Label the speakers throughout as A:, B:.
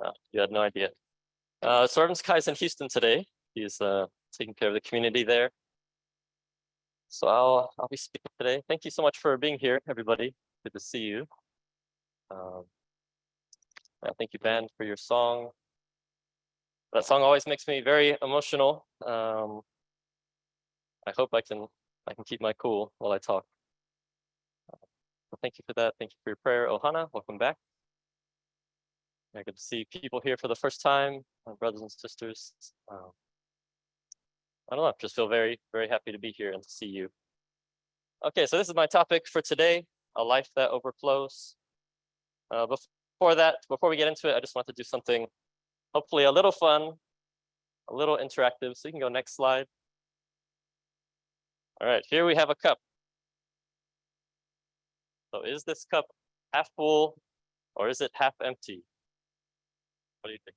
A: Well, you had no idea. Soren's Kai's in Houston today. He's taking care of the community there. So I'll be speaking today. Thank you so much for being here, everybody. Good to see you. Thank you, band, for your song. That song always makes me very emotional. I hope I can keep my cool while I talk. So thank you for that. Thank you for your prayer, Ohana. Welcome back. Good to see people here for the first time, my brothers and sisters. I don't know, just feel very, very happy to be here and to see you. Okay, so this is my topic for today, a life that overflows. Before we get into it, I just want to do something hopefully a little fun, a little interactive. So you can go next slide. All right, here we have a cup. So is this cup half full or is it half empty? What do you think?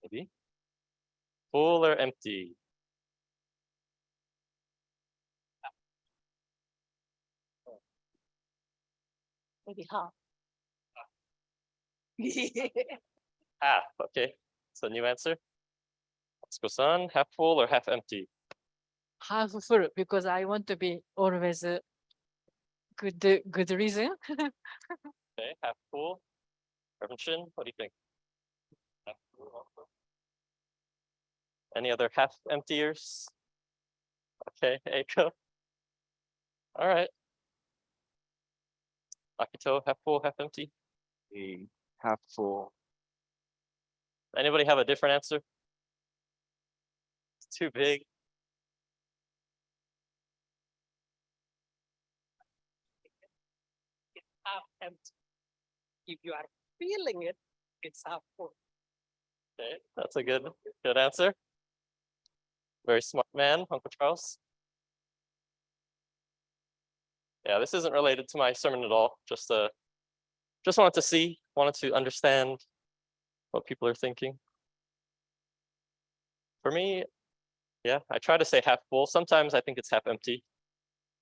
A: Maybe full or empty?
B: Maybe half.
A: Half. Okay, so new answer. Let's go, son. Half full or half empty?
B: Half full because I want to be always good reason.
A: Okay, half full. Shin, what do you think? Half full also. Any other half emptiers? Okay, Eiko. All right. Akito, half full, half empty?
C: Half full.
A: Anybody have a different answer? It's too big.
B: It's half empty. If you are feeling it, it's half full.
A: Okay, that's a good answer. Very smart man, Uncle Charles. Yeah, this isn't related to my sermon at all. Just wanted to understand what people are thinking. For me, yeah, I try to say half full. Sometimes I think it's half empty.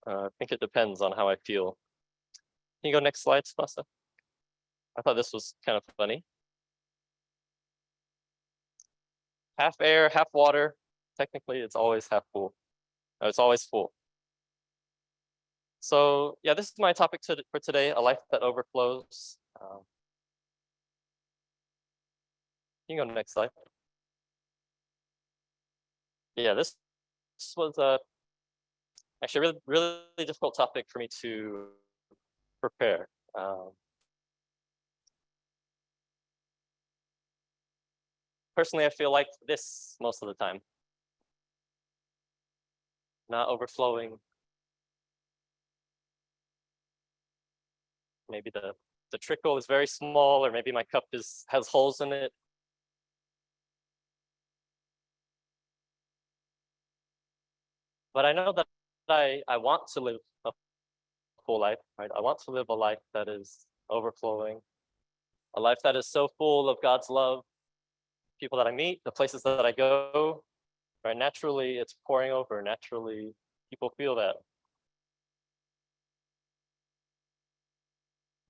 A: I think it depends on how I feel. Can you go next slide, Spasa? I thought this was kind of funny. Half air, half water. Technically, it's always half full. It's always full. So yeah, this is my topic for today, a life that overflows. You can go next slide. Yeah, this was actually a really difficult topic for me to prepare. Personally, I feel like this most of the time. Not overflowing. Maybe the trickle is very small, or maybe my cup has holes in it. But I know that I want to live a full life, right? I want to live a life that is overflowing, a life that is so full of God's love, people that I meet, the places that I go, right? Naturally, it's pouring over. Naturally, people feel that.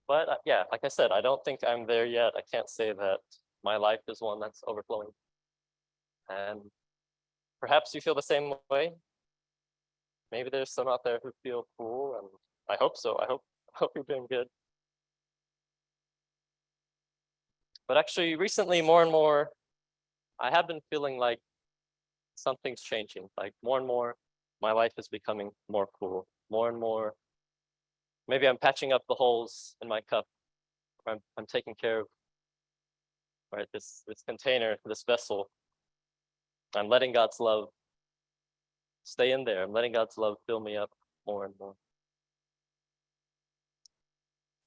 A: But yeah, like I said, I don't think I'm there yet. I can't say that my life is one that's overflowing. And perhaps you feel the same way. Maybe there's some out there who feel full, and I hope so. I hope you're doing good. But actually, recently, more and more, I have been feeling like something's changing. Like more and more, my life is becoming more full. More and more, maybe I'm patching up the holes in my cup. I'm taking care of, right, this container, this vessel. I'm letting God's love stay in there. I'm letting God's love fill me up more and more.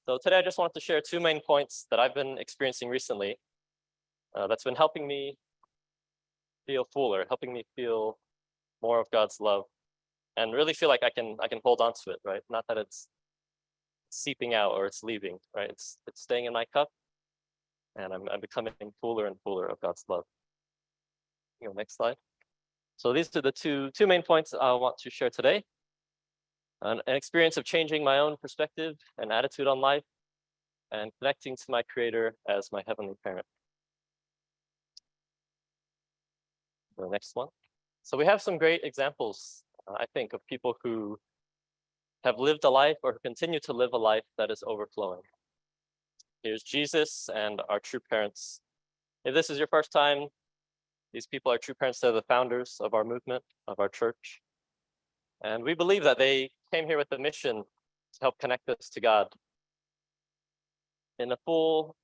A: So today I just wanted to share two main points that I've been experiencing recently that's been helping me feel fuller, helping me feel more of God's love, and really feel like I can hold on to it, right? Not that it's seeping out or it's leaving, right? It's staying in my cup, and I'm becoming fuller and fuller of God's love. You know, next slide. So these are the two main points I want to share today. An experience of changing my own perspective and attitude on life, and connecting to my Creator as my heavenly parent. The next one. So we have some great examples, I think, of people who have lived a life or continue to live a life that is overflowing. Here's Jesus and our true parents. If this is your first time, these people are true parents. They're the founders of our movement, of our church. And we believe that they came here with a mission to help connect us to God in a full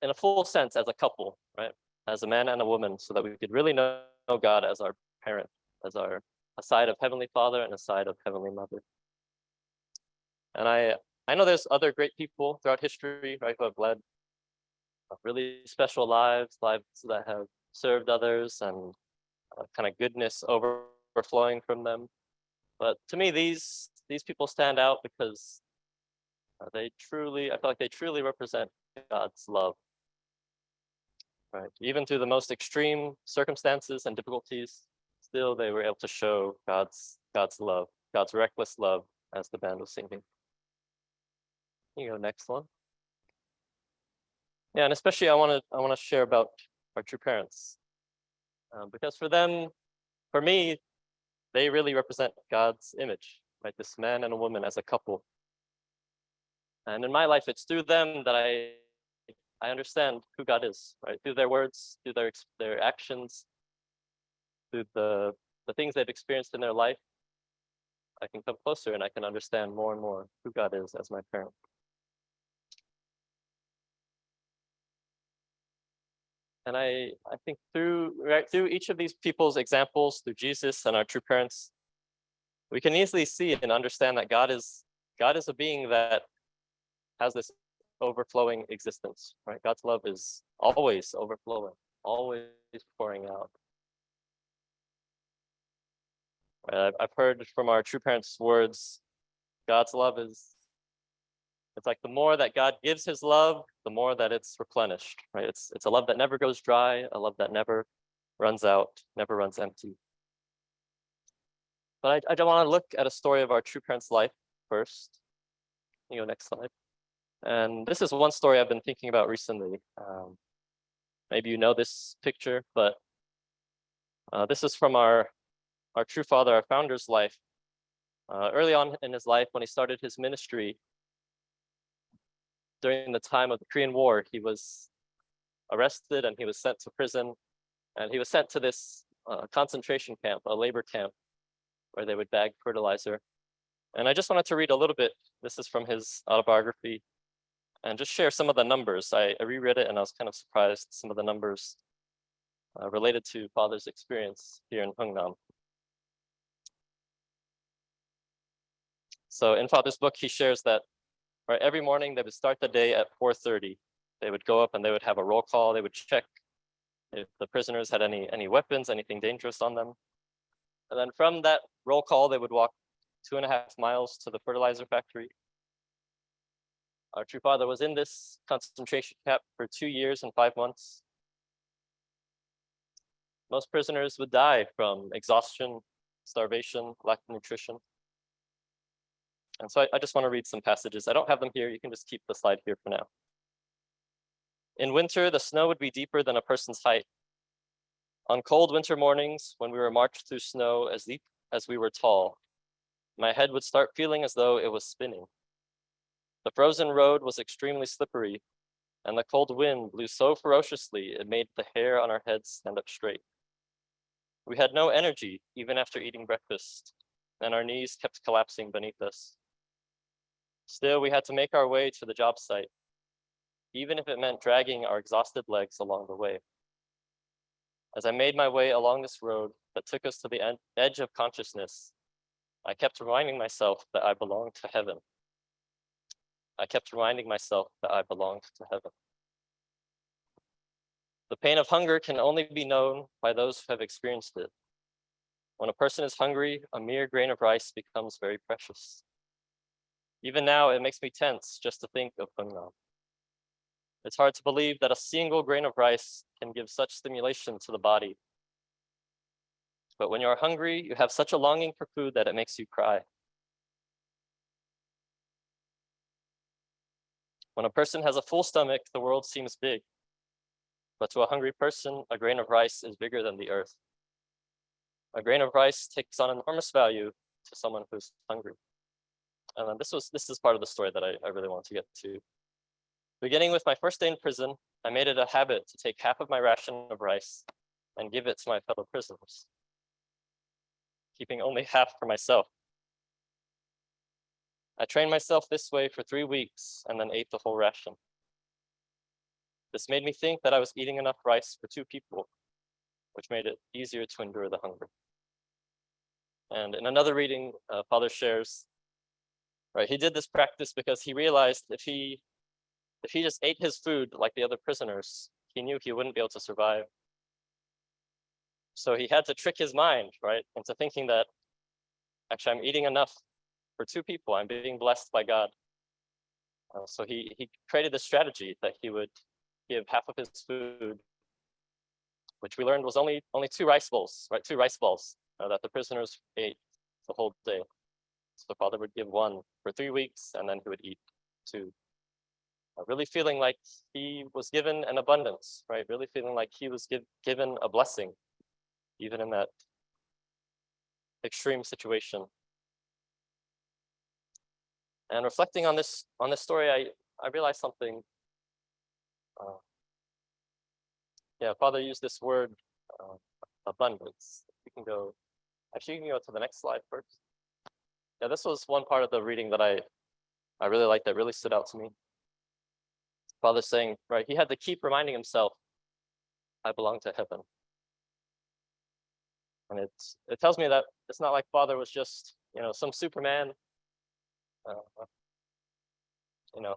A: sense as a couple, right? As a man and a woman, so that we could really know God as our parent, as a side of Heavenly Father and a side of Heavenly Mother. And I know there's other great people throughout history, right, who have led really special lives that have served others, and kind of goodness overflowing from them. But to me, these people stand out because I feel like they truly represent God's love. Right. Even through the most extreme circumstances and difficulties, still they were able to show God's love, God's reckless love, as the band was singing. You go, next one. Yeah, and especially I want to share about our true parents, because for me, they really represent God's image, right? This man and a woman as a couple. And in my life, it's through them that I understand who God is, right? Through their words, through their actions, through the things they've experienced in their life, I can come closer and I can understand more and more who God is as my parent. And I think through each of these people's examples, through Jesus and our true parents, we can easily see and understand that God is a being that has this overflowing existence, right? God's love is always overflowing, always pouring out. I've heard from our true parents' words, God's love it's like the more that God gives his love, the more that it's replenished, right? It's a love that never goes dry, a love that never runs out, never runs empty. But I don't want to look at a story of our true parents' life first. You go, next slide. And this is one story I've been thinking about recently. Maybe you know this picture, but this is from our true father, our founder's life. Early on in his life, when he started his ministry, during the time of the Korean War, he was arrested and he was sent to prison, and he was sent to this concentration camp, a labor camp, where they would bag fertilizer. And I just wanted to read a little bit. This is from his autobiography, and just share some of the numbers. I reread it and I was kind of surprised some of the numbers related to Father's experience here in Hungnam. So in Father's book, he shares that every morning they would start the day at 4:30. They would go up and they would have a roll call. They would check if the prisoners had any weapons, anything dangerous on them. And then from that roll call, they would walk 2.5 miles to the fertilizer factory. Our true father was in this concentration camp for 2 years and 5 months. Most prisoners would die from exhaustion, starvation, lack of nutrition. And so I just want to read some passages. I don't have them here. You can just keep the slide here for now. In winter, the snow would be deeper than a person's height. On cold winter mornings, when we were marched through snow as deep as we were tall, my head would start feeling as though it was spinning. The frozen road was extremely slippery, and the cold wind blew so ferociously it made the hair on our heads stand up straight. We had no energy even after eating breakfast, and our knees kept collapsing beneath us. Still, we had to make our way to the job site, even if it meant dragging our exhausted legs along the way. As I made my way along this road that took us to the edge of consciousness, I kept reminding myself that I belonged to heaven. I kept reminding myself that I belonged to heaven. The pain of hunger can only be known by those who have experienced it. When a person is hungry, a mere grain of rice becomes very precious. Even now, it makes me tense just to think of Hungnam. It's hard to believe that a single grain of rice can give such stimulation to the body. But when you are hungry, you have such a longing for food that it makes you cry. When a person has a full stomach, the world seems big. But to a hungry person, a grain of rice is bigger than the earth. A grain of rice takes on enormous value to someone who's hungry. And then this is part of the story that I really want to get to. Beginning with my first day in prison, I made it a habit to take half of my ration of rice and give it to my fellow prisoners, keeping only half for myself. I trained myself this way for 3 weeks and then ate the whole ration. This made me think that I was eating enough rice for 2 people, which made it easier to endure the hunger. And in another reading, Father shares, right, he did this practice because he realized if he just ate his food like the other prisoners, he knew he wouldn't be able to survive. So he had to trick his mind, right, into thinking that actually I'm eating enough for 2 people. I'm being blessed by God. So he created this strategy that he would give half of his food, which we learned was only 2 rice bowls, right? 2 rice balls that the prisoners ate the whole day. So the father would give 1 for 3 weeks, and then he would eat 2. Really feeling like he was given an abundance, right? Really feeling like he was given a blessing, even in that extreme situation. And reflecting on this story, I realized something. Father used this word, abundance. Actually, you can go to the next slide first. Yeah, this was one part of the reading that I really liked, that really stood out to me. Father saying, right, he had to keep reminding himself, I belong to heaven. And it tells me that it's not like Father was just, some Superman,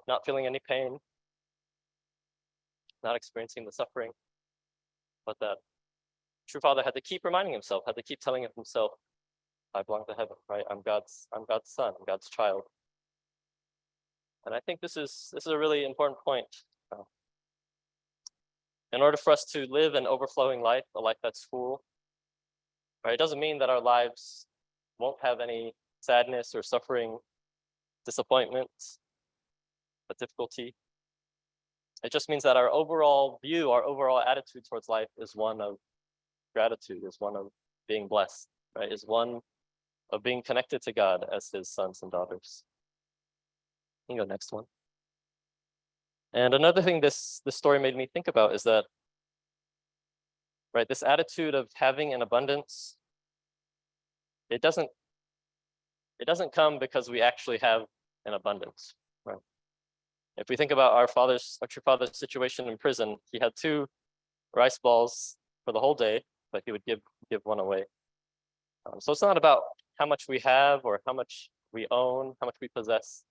A: not feeling any pain, not experiencing the suffering, but that true Father had to keep reminding himself, had to keep telling himself, I belong to heaven, right? I'm God's son, I'm God's child. And I think this is a really important point. In order for us to live an overflowing life, a life that's full, right? It doesn't mean that our lives won't have any sadness or suffering, disappointment, but difficulty. It just means that our overall view, our overall attitude towards life is one of gratitude, is one of being blessed, right? Is one of being connected to God as his sons and daughters. You can go next one. And another thing this story made me think about is that, right, this attitude of having an abundance, it doesn't come because we actually have an abundance, right? If we think about our true father's situation in prison, he had 2 rice balls for the whole day, but he would give 1 away. So it's not about how much we have or how much we own, how much we possess.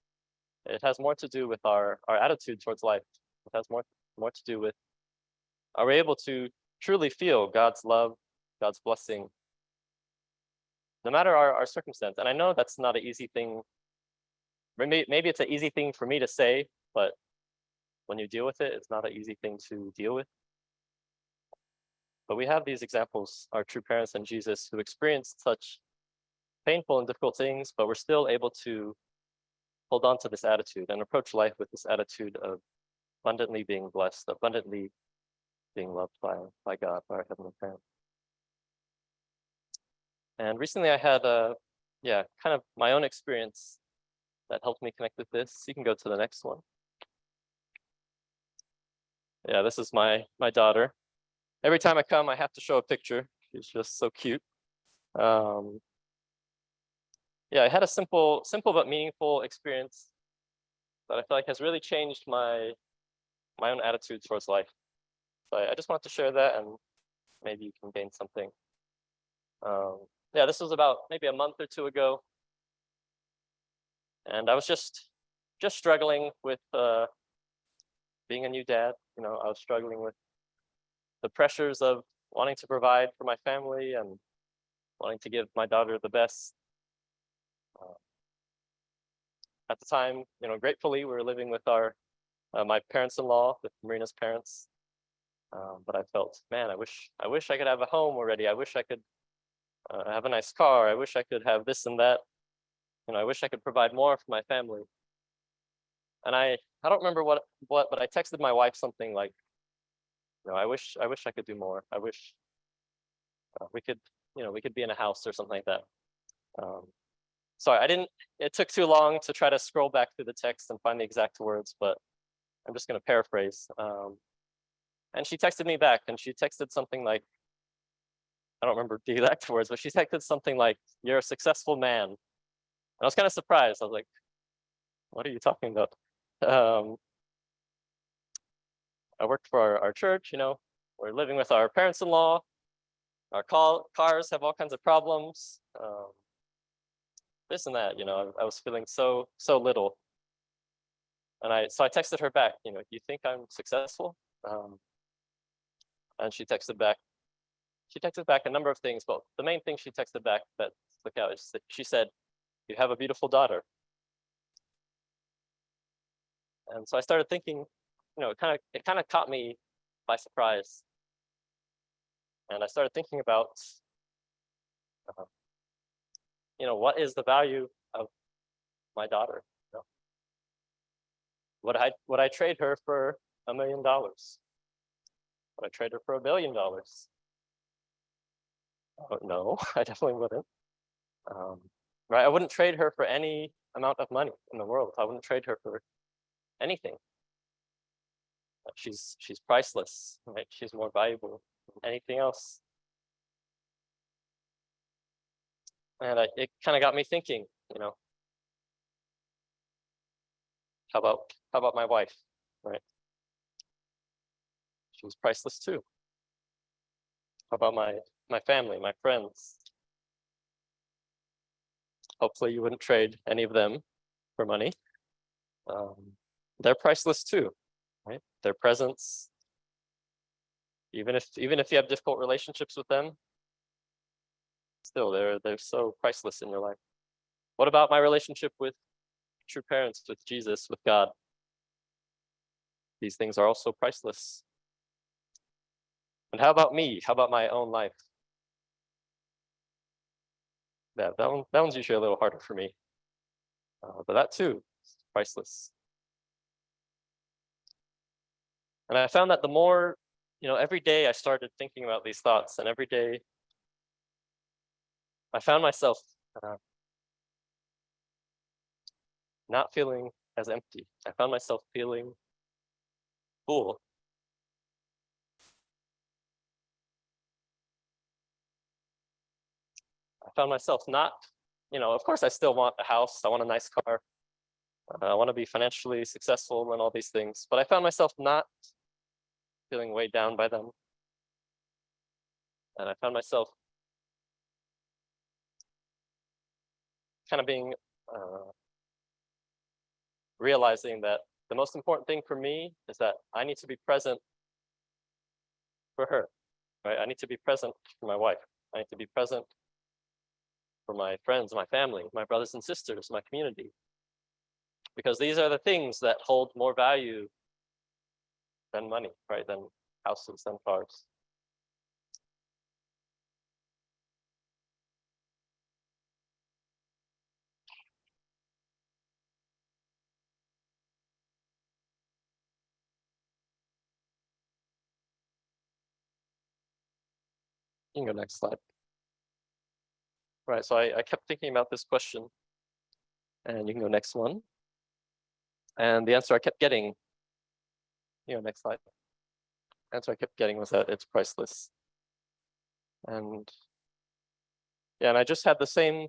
A: It has more to do with our attitude towards life. It has more to do with, are we able to truly feel God's love, God's blessing, no matter our circumstance? And I know that's not an easy thing. Maybe it's an easy thing for me to say, but when you deal with it, it's not an easy thing to deal with. But we have these examples, our true parents and Jesus, who experienced such painful and difficult things, but were still able to hold on to this attitude and approach life with this attitude of abundantly being blessed, abundantly being loved by God, by our Heavenly Parent. And recently I had kind of my own experience that helped me connect with this. You can go to the next one. Yeah, this is my daughter. Every time I come, I have to show a picture. She's just so cute. I had a simple but meaningful experience that I feel like has really changed my own attitude towards life. So I just wanted to share that, and maybe you can gain something. This was about maybe a month or 2 ago, and I was just struggling with being a new dad. I was struggling with the pressures of wanting to provide for my family and wanting to give my daughter the best. At the time, gratefully, we were living with my parents-in-law, with Marina's parents. But I felt, man, I wish I could have a home already. I wish I could I have a nice car. I wish I could have this and that. I wish I could provide more for my family. And I don't remember what, but I texted my wife something like, I wish I could do more. I wish we could, we could be in a house or something like that. Sorry, it took too long to try to scroll back through the text and find the exact words, but I'm just going to paraphrase. And she texted me back, and she texted something like, I don't remember the exact words, but she texted something like, "You're a successful man." And I was kind of surprised. I was like, what are you talking about? I worked for our church, we're living with our parents-in-law. Our cars have all kinds of problems. This and that, I was feeling so little. And so I texted her back, "You think I'm successful?" And she texted back a number of things, but the main thing she texted back that stuck out is that she said, "You have a beautiful daughter." And so I started thinking, it kind of caught me by surprise. And I started thinking about, what is the value of my daughter? Would I trade her for $1 million? Would I trade her for $1 billion? No, I definitely wouldn't. Right? I wouldn't trade her for any amount of money in the world. I wouldn't trade her for anything. She's priceless, right? She's more valuable than anything else. And it kind of got me thinking, how about my wife, right? She's priceless too. How about my family, my friends? Hopefully you wouldn't trade any of them for money. They're priceless too, right? Their presence, even if you have difficult relationships with them, still they're so priceless in your life. What about my relationship with true parents, with Jesus, with God? These things are also priceless. And how about me? How about my own life? That one's usually a little harder for me. But that too is priceless. And I found that the more, every day I started thinking about these thoughts, and every day I found myself not feeling as empty. I found myself feeling full. I found myself not, of course I still want a house, I want a nice car, I want to be financially successful and all these things, but I found myself not feeling weighed down by them. And I found myself kind of being, realizing that the most important thing for me is that I need to be present for her, right? I need to be present for my wife. I need to be present for my friends, my family, my brothers and sisters, my community. Because these are the things that hold more value than money, right? Than houses, than cars. You can go next slide. Right, so I kept thinking about this question, and you can go next one. And the answer I kept getting, next slide. The answer I kept getting was that it's priceless. And yeah, and I just had the same,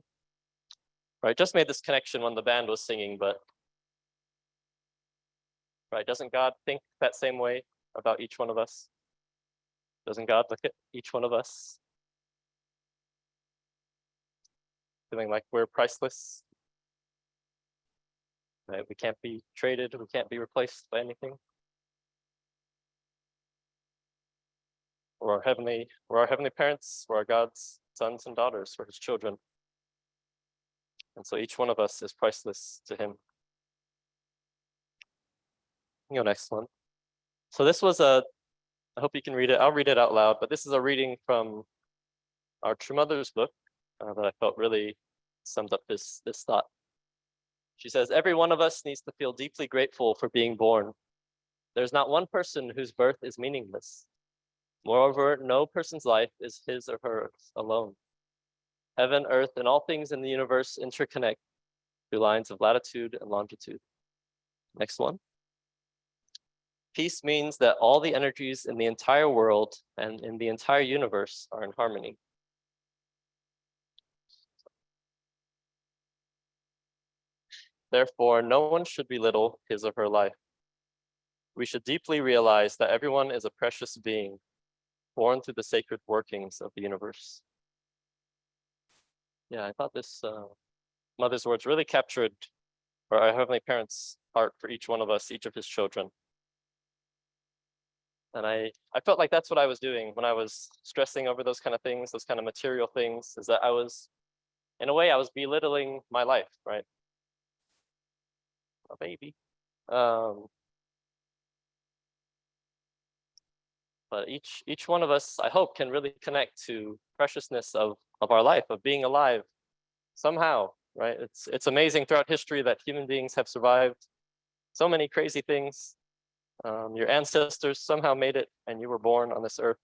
A: right, just made this connection when the band was singing, but right, doesn't God think that same way about each one of us? Doesn't God look at each one of us feeling like we're priceless? Right? We can't be traded, we can't be replaced by anything. We're our heavenly parents, we're our God's sons and daughters, we're his children. And so each one of us is priceless to him. You go next one. So this was I hope you can read it. I'll read it out loud, but this is a reading from our True Mother's book, that I felt really summed up this thought. She says, every one of us needs to feel deeply grateful for being born. There's not one person whose birth is meaningless. Moreover, no person's life is his or hers alone. Heaven, earth, and all things in the universe interconnect through lines of latitude and longitude. Next one. Peace means that all the energies in the entire world and in the entire universe are in harmony. Therefore, no one should belittle his or her life. We should deeply realize that everyone is a precious being, born through the sacred workings of the universe. Yeah, I thought this mother's words really captured our Heavenly Parent's heart for each one of us, each of his children. And I felt like that's what I was doing when I was stressing over those kind of things, those kind of material things, is that I was, in a way, I was belittling my life, right? A baby. But each one of us, I hope, can really connect to preciousness of our life, of being alive somehow, right? It's amazing throughout history that human beings have survived so many crazy things. Your ancestors somehow made it and you were born on this earth.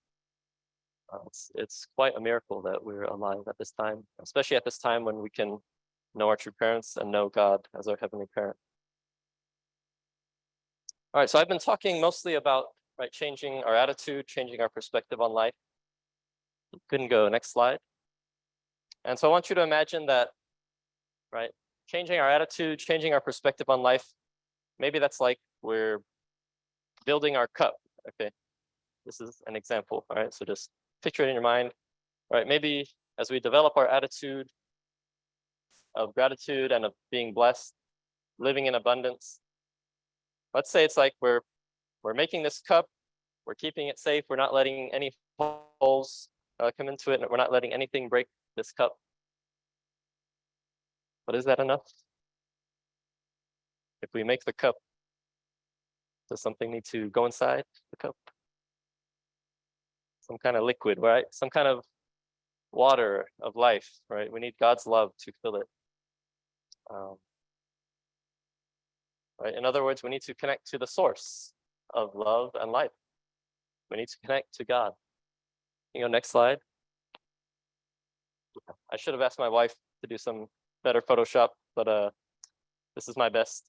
A: It's quite a miracle that we're alive at this time, especially at this time when we can know our true parents and know God as our heavenly parent. All right, so I've been talking mostly about changing our attitude, changing our perspective on life. Couldn't go, next slide. And so I want you to imagine that, changing our attitude, changing our perspective on life, maybe that's like we're building our cup, okay? This is an example, all right? So just picture it in your mind, all right? Maybe as we develop our attitude of gratitude and of being blessed, living in abundance, let's say it's like we're making this cup, we're keeping it safe, we're not letting any holes come into it, and we're not letting anything break this cup. But is that enough? If we make the cup, does something need to go inside the cup? Some kind of liquid, right? Some kind of water of life, right? We need God's love to fill it. Right? In other words, we need to connect to the source of love and life. We need to connect to God. You know, next slide. I should have asked my wife to do some better Photoshop, but this is my best.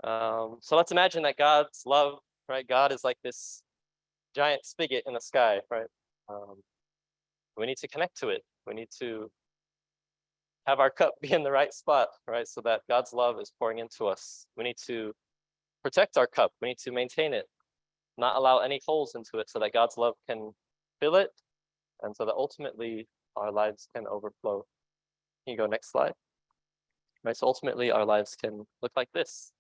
A: So let's imagine that God's love, right? God is like this giant spigot in the sky, right? We need to connect to it. We need to have our cup be in the right spot, right? So that God's love is pouring into us. We need to protect our cup. We need to maintain it, not allow any holes into it so that God's love can fill it and so that ultimately our lives can overflow. Can you go next slide? Right, so ultimately our lives can look like this.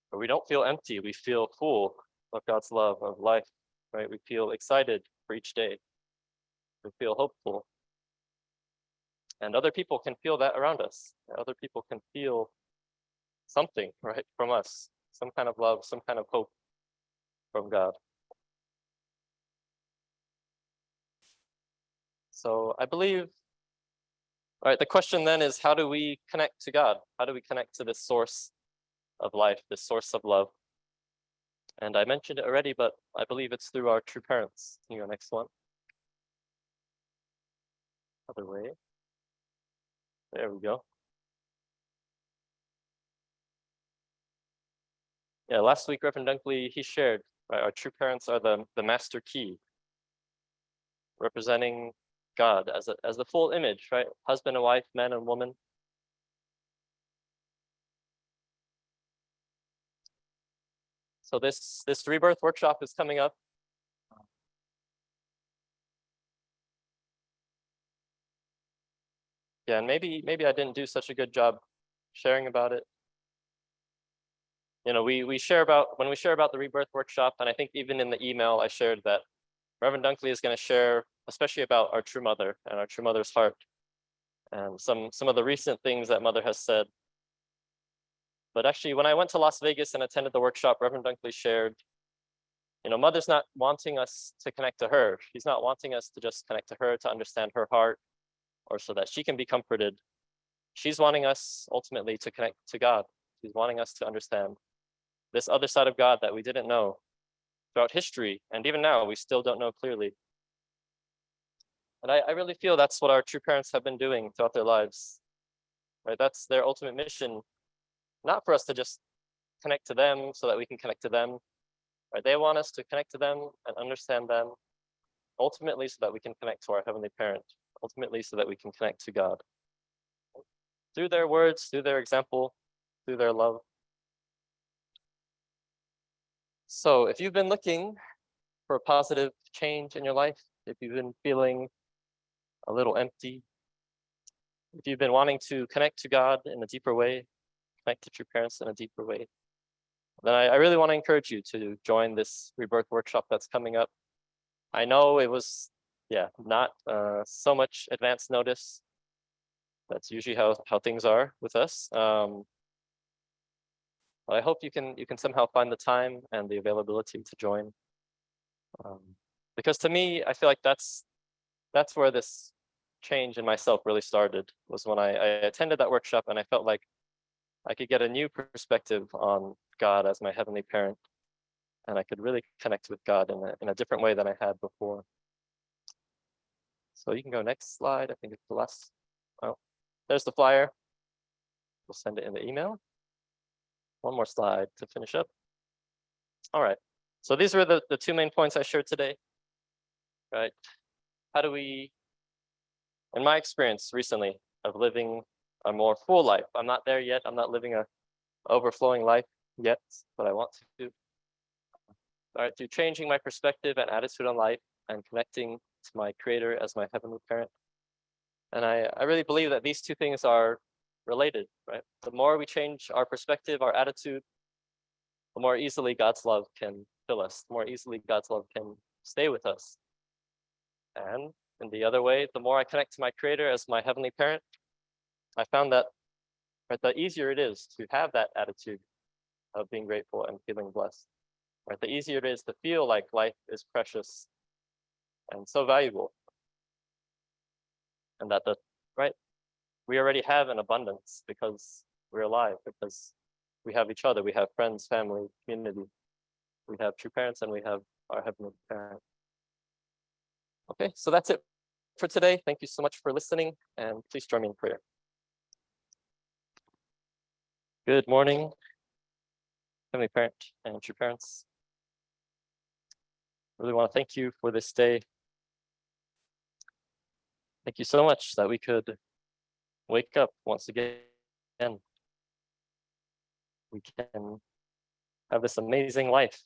A: Where we don't feel empty, we feel full of God's love, of life, right? We feel excited for each day. We feel hopeful. And other people can feel that around us. Other people can feel something, right, from us, some kind of love, some kind of hope from God. So I believe, the question then is, how do we connect to God? How do we connect to this source of life, this source of love? And I mentioned it already, but I believe it's through our true parents. Can you go next one? Other way. There we go. Yeah, last week, Reverend Dunkley, he shared, right, our true parents are the master key, representing God as the full image, right? Husband and wife, man and woman. So this rebirth workshop is coming up. Yeah, and maybe I didn't do such a good job sharing about it. You know, we share about, when we share about the rebirth workshop, and I think even in the email I shared that Reverend Dunkley is going to share, especially about our true mother and our true mother's heart, and some of the recent things that mother has said. But actually, when I went to Las Vegas and attended the workshop, Reverend Dunkley shared, you know, mother's not wanting us to connect to her. She's not wanting us to just connect to her, to understand her heart, or so that she can be comforted. She's wanting us ultimately to connect to God. She's wanting us to understand this other side of God that we didn't know throughout history, and even now we still don't know clearly. And I really feel that's what our true parents have been doing throughout their lives. Right? That's their ultimate mission, not for us to just connect to them so that we can connect to them. Right? They want us to connect to them and understand them, ultimately so that we can connect to our Heavenly Parent, ultimately so that we can connect to God. Through their words, through their example, through their love. So if you've been looking for a positive change in your life, if you've been feeling a little empty, if you've been wanting to connect to God in a deeper way, connect to your parents in a deeper way, then I really want to encourage you to join this rebirth workshop that's coming up. I know it was, not so much advance notice. That's usually how things are with us. But I hope you can somehow find the time and the availability to join. Because to me, I feel like that's where this change in myself really started, was when I attended that workshop and I felt like I could get a new perspective on God as my Heavenly Parent, and I could really connect with God in a different way than I had before. So you can go next slide. I think it's the last. Oh, there's the flyer. We'll send it in the email. One more slide to finish up. All right. So these were the two main points I shared today. Right. How do we, in my experience recently of living a more full life, I'm not there yet. I'm not living a overflowing life yet, but I want to. All right, through changing my perspective and attitude on life and connecting to my Creator as my Heavenly Parent. And I really believe that these two things are related, right? The more we change our perspective, our attitude, the more easily God's love can fill us, the more easily God's love can stay with us. And in the other way, the more I connect to my Creator as my Heavenly Parent, I found that, right, the easier it is to have that attitude of being grateful and feeling blessed. Right, the easier it is to feel like life is precious and so valuable, and that we already have an abundance because we're alive, because we have each other, we have friends, family, community, we have true parents, and we have our Heavenly Parent. Okay, so that's it for today. Thank you so much for listening, and please join me in prayer. Good morning, Heavenly Parent and true parents. I really want to thank you for this day. Thank you so much that we could wake up once again. We can have this amazing life.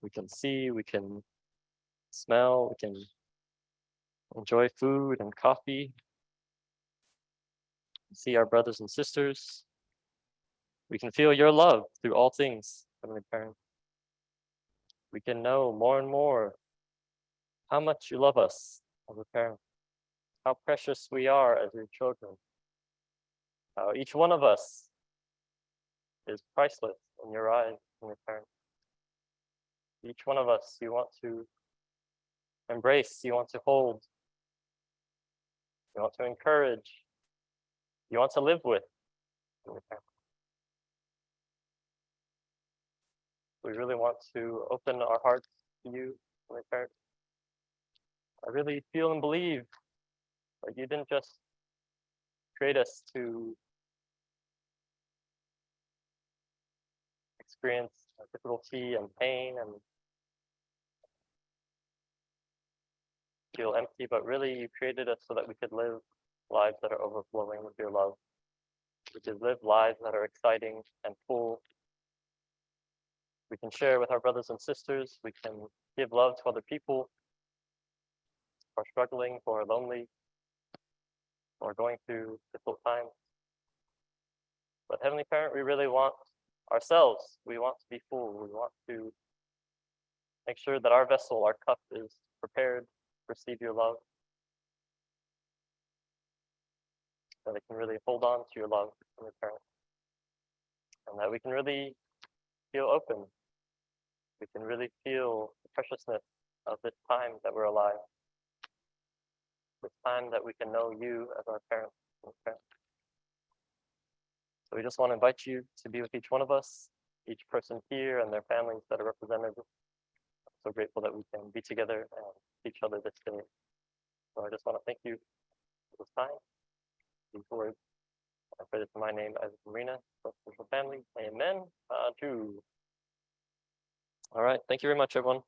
A: We can see, we can smell, we can enjoy food and coffee, see our brothers and sisters. We can feel your love through all things, Heavenly Parent. We can know more and more how much you love us as a parent, how precious we are as your children, how each one of us is priceless in your eyes, Heavenly Parent. Each one of us you want to embrace, you want to hold, you want to encourage, you want to live with, Heavenly Parent. We really want to open our hearts to you, Heavenly Parent. I really feel and believe that you didn't just create us to experience difficulty and pain and feel empty, but really you created us so that we could live lives that are overflowing with your love. We could live lives that are exciting and full. We can share with our brothers and sisters. We can give love to other people who are struggling, who are lonely, who are going through difficult times. But Heavenly Parent, we really want ourselves. We want to be full. We want to make sure that our vessel, our cup is prepared to receive your love, that it can really hold on to your love, Heavenly Parent, and that we can really feel open. We can really feel the preciousness of this time that we're alive. this time that we can know you as our parents. Okay. So we just want to invite you to be with each one of us, each person here and their families that are represented. I'm so grateful that we can be together and each other this day. So I just want to thank you for this time, these words. I pray this in my name as Marina, spiritual family. Amen. All right. Thank you very much, everyone.